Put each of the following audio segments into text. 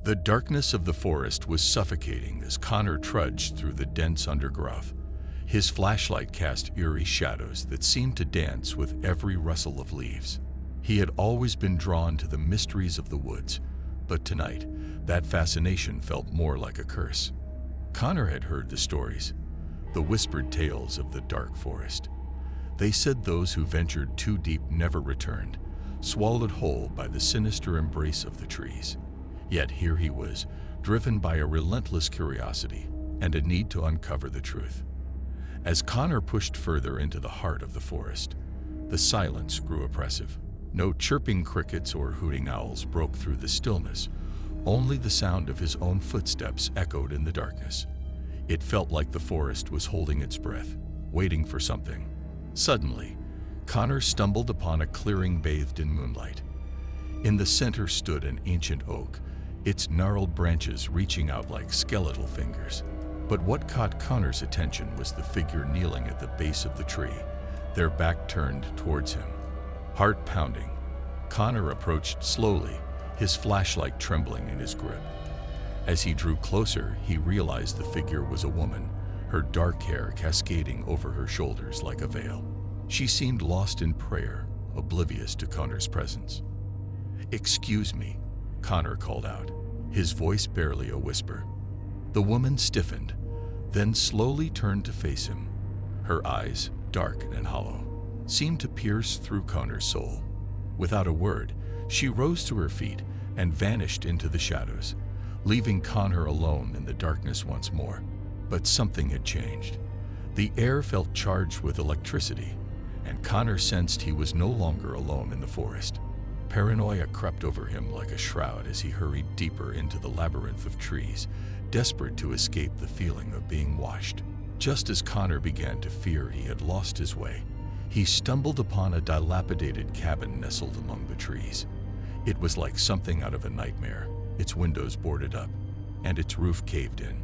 The darkness of the forest was suffocating as Connor trudged through the dense undergrowth. His flashlight cast eerie shadows that seemed to dance with every rustle of leaves. He had always been drawn to the mysteries of the woods, but tonight, that fascination felt more like a curse. Connor had heard the stories, the whispered tales of the dark forest. They said those who ventured too deep never returned, swallowed whole by the sinister embrace of the trees. Yet here he was, driven by a relentless curiosity and a need to uncover the truth. As Connor pushed further into the heart of the forest, the silence grew oppressive. No chirping crickets or hooting owls broke through the stillness. Only the sound of his own footsteps echoed in the darkness. It felt like the forest was holding its breath, waiting for something. Suddenly, Connor stumbled upon a clearing bathed in moonlight. In the center stood an ancient oak, its gnarled branches reaching out like skeletal fingers. But what caught Connor's attention was the figure kneeling at the base of the tree, their back turned towards him. Heart pounding, Connor approached slowly, his flashlight trembling in his grip. As he drew closer, he realized the figure was a woman, her dark hair cascading over her shoulders like a veil. She seemed lost in prayer, oblivious to Connor's presence. "Excuse me," Connor called out, his voice barely a whisper. The woman stiffened, then slowly turned to face him. Her eyes, dark and hollow, seemed to pierce through Connor's soul. Without a word, she rose to her feet and vanished into the shadows, leaving Connor alone in the darkness once more. But something had changed. The air felt charged with electricity, and Connor sensed he was no longer alone in the forest. Paranoia crept over him like a shroud as he hurried deeper into the labyrinth of trees, desperate to escape the feeling of being watched. Just as Connor began to fear he had lost his way, he stumbled upon a dilapidated cabin nestled among the trees. It was like something out of a nightmare, its windows boarded up, and its roof caved in.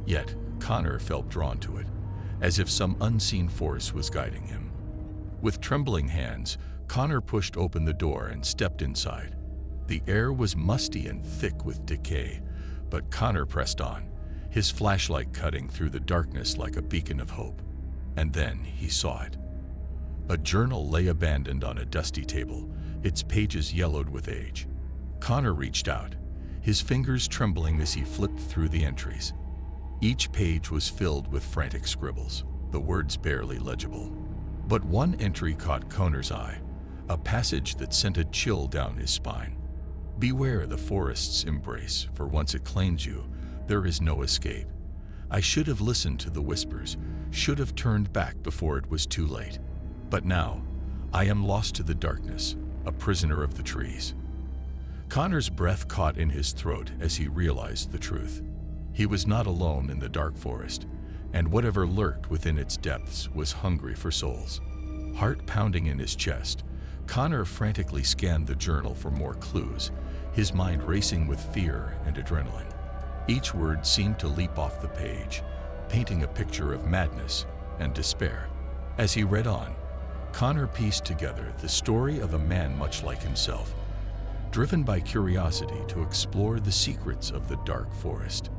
Yet, Connor felt drawn to it, as if some unseen force was guiding him. With trembling hands, Connor pushed open the door and stepped inside. The air was musty and thick with decay, but Connor pressed on, his flashlight cutting through the darkness like a beacon of hope. And then he saw it. A journal lay abandoned on a dusty table, its pages yellowed with age. Connor reached out, his fingers trembling as he flipped through the entries. Each page was filled with frantic scribbles, the words barely legible. But one entry caught Connor's eye, a passage that sent a chill down his spine. "Beware the forest's embrace, for once it claims you, there is no escape. I should have listened to the whispers, should have turned back before it was too late. But now, I am lost to the darkness, a prisoner of the trees." Connor's breath caught in his throat as he realized the truth. He was not alone in the dark forest, and whatever lurked within its depths was hungry for souls. Heart pounding in his chest, Connor frantically scanned the journal for more clues, his mind racing with fear and adrenaline. Each word seemed to leap off the page, painting a picture of madness and despair. As he read on, Connor pieced together the story of a man much like himself, driven by curiosity to explore the secrets of the dark forest.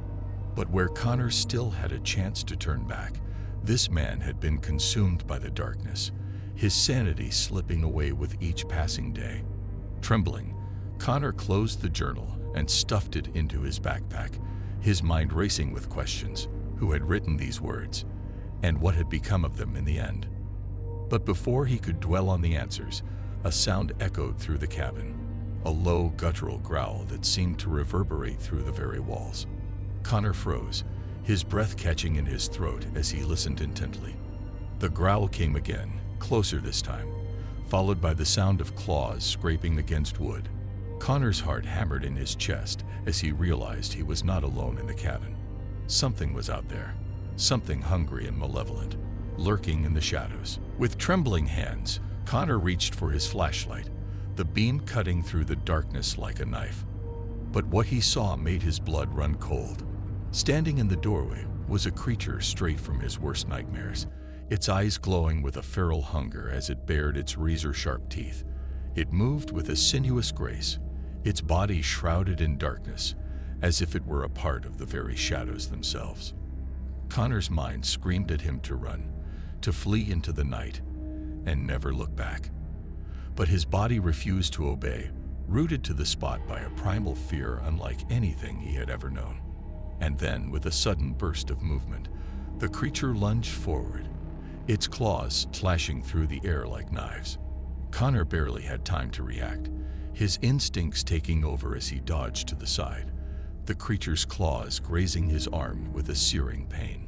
But where Connor still had a chance to turn back, this man had been consumed by the darkness, his sanity slipping away with each passing day. Trembling, Connor closed the journal and stuffed it into his backpack, his mind racing with questions. Who had written these words, and what had become of them in the end? But before he could dwell on the answers, a sound echoed through the cabin, a low, guttural growl that seemed to reverberate through the very walls. Connor froze, his breath catching in his throat as he listened intently. The growl came again, closer this time, followed by the sound of claws scraping against wood. Connor's heart hammered in his chest as he realized he was not alone in the cabin. Something was out there, something hungry and malevolent, lurking in the shadows. With trembling hands, Connor reached for his flashlight, the beam cutting through the darkness like a knife. But what he saw made his blood run cold. Standing in the doorway was a creature straight from his worst nightmares, its eyes glowing with a feral hunger as it bared its razor-sharp teeth. It moved with a sinuous grace, its body shrouded in darkness, as if it were a part of the very shadows themselves. Connor's mind screamed at him to run, to flee into the night, and never look back. But his body refused to obey, rooted to the spot by a primal fear unlike anything he had ever known. And then, with a sudden burst of movement, the creature lunged forward, its claws slashing through the air like knives. Connor barely had time to react, his instincts taking over as he dodged to the side, the creature's claws grazing his arm with a searing pain.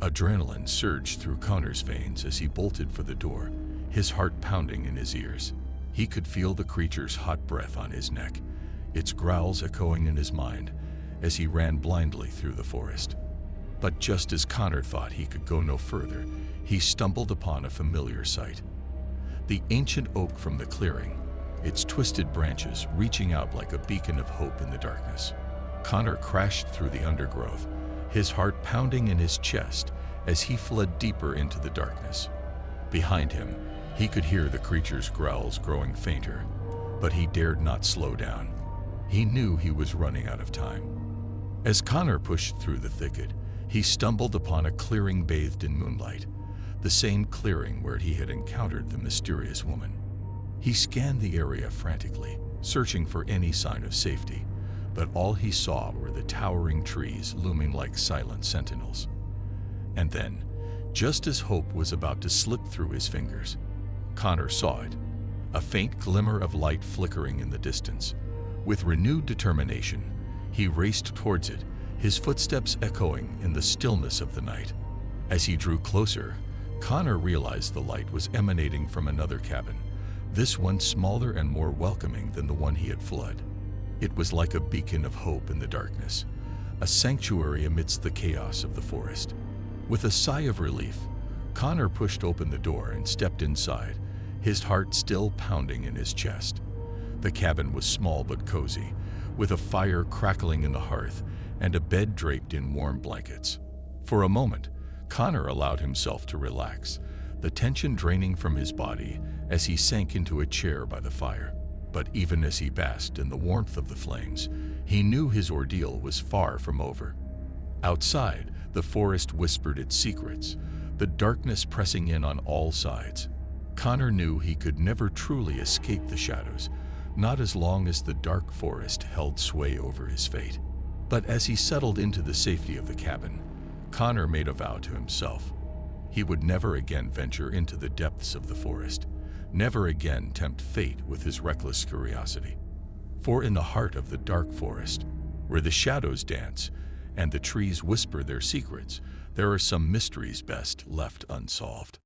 Adrenaline surged through Connor's veins as he bolted for the door, his heart pounding in his ears. He could feel the creature's hot breath on his neck, its growls echoing in his mind as he ran blindly through the forest. But just as Connor thought he could go no further, he stumbled upon a familiar sight. The ancient oak from the clearing, its twisted branches reaching out like a beacon of hope in the darkness. Connor crashed through the undergrowth, his heart pounding in his chest as he fled deeper into the darkness. Behind him, he could hear the creature's growls growing fainter, but he dared not slow down. He knew he was running out of time. As Connor pushed through the thicket, he stumbled upon a clearing bathed in moonlight, the same clearing where he had encountered the mysterious woman. He scanned the area frantically, searching for any sign of safety, but all he saw were the towering trees looming like silent sentinels. And then, just as hope was about to slip through his fingers, Connor saw it, a faint glimmer of light flickering in the distance. With renewed determination, he raced towards it, his footsteps echoing in the stillness of the night. As he drew closer, Connor realized the light was emanating from another cabin, this one smaller and more welcoming than the one he had fled. It was like a beacon of hope in the darkness, a sanctuary amidst the chaos of the forest. With a sigh of relief, Connor pushed open the door and stepped inside, his heart still pounding in his chest. The cabin was small but cozy, with a fire crackling in the hearth and a bed draped in warm blankets. For a moment, Connor allowed himself to relax, the tension draining from his body as he sank into a chair by the fire. But even as he basked in the warmth of the flames, he knew his ordeal was far from over. Outside, the forest whispered its secrets, the darkness pressing in on all sides. Connor knew he could never truly escape the shadows, not as long as the dark forest held sway over his fate. But as he settled into the safety of the cabin, Connor made a vow to himself. He would never again venture into the depths of the forest, never again tempt fate with his reckless curiosity. For in the heart of the dark forest, where the shadows dance and the trees whisper their secrets, there are some mysteries best left unsolved.